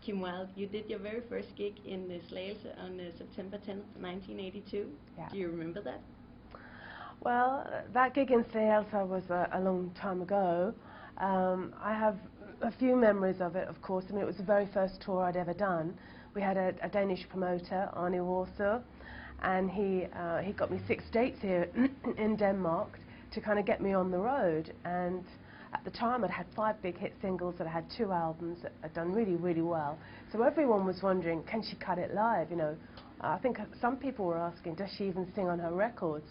Kim Wilde, you did your very first gig in Slagelse on September 10th, 1982. Yeah. Do you remember that? Well, that gig in Slagelse was a long time ago. I have a few memories of it, of course. I mean, it was the very first tour I'd ever done. We had a Danish promoter, Arne Warsaw, and he got me 6 dates here in Denmark to kind of get me on the road. And at the time, I'd had 5 big hit singles, and I had 2 albums that had done really, really well. So everyone was wondering, can she cut it live? You know, I think some people were asking, does she even sing on her records?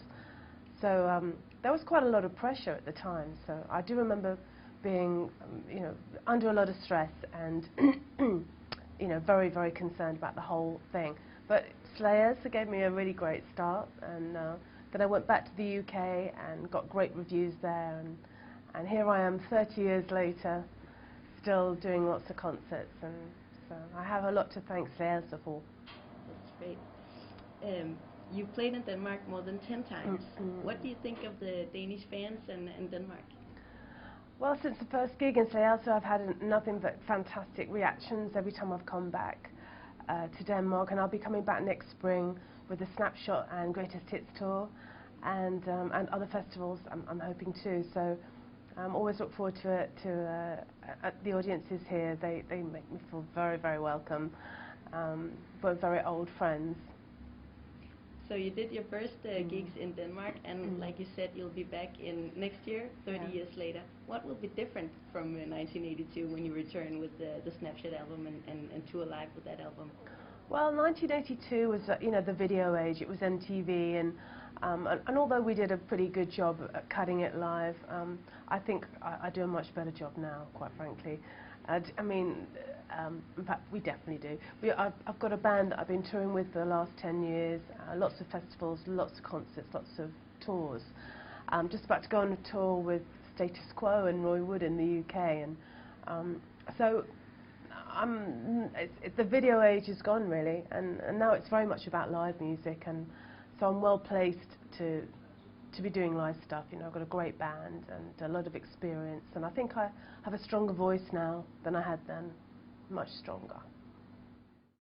So there was quite a lot of pressure at the time. So I do remember being, you know, under a lot of stress and, you know, very, very concerned about the whole thing. But Slagelse gave me a really great start, and then I went back to the UK and got great reviews there. And here I am 30 years later, still doing lots of concerts, and so I have a lot to thank Slagelse for. That's great. You played in Denmark more than 10 times. What do you think of the Danish fans in Denmark? Well, since the first gig in Slagelse, I've had nothing but fantastic reactions every time I've come back to Denmark, and I'll be coming back next spring with the Snapshot and Greatest Hits tour, and other festivals I'm hoping too. So always look forward to it. The audiences here, they make me feel very, very welcome. We're very old friends. So you did your first gigs in Denmark, and like you said, you'll be back in next year, 30 years later. What will be different from 1982 when you return with the Snapshot album and tour live with that album? Well, 1982 was, you know, the video age. It was MTV, and although we did a pretty good job at cutting it live, I think I do a much better job now, quite frankly. I mean, in fact, we definitely do. I've got a band that I've been touring with for the last 10 years, lots of festivals, lots of concerts, lots of tours. I'm just about to go on a tour with Status Quo and Roy Wood in the UK, and so the video age is gone, really, and now it's very much about live music, and so I'm well placed to be doing live stuff. You know, I've got a great band and a lot of experience, and I think I have a stronger voice now than I had then, much stronger.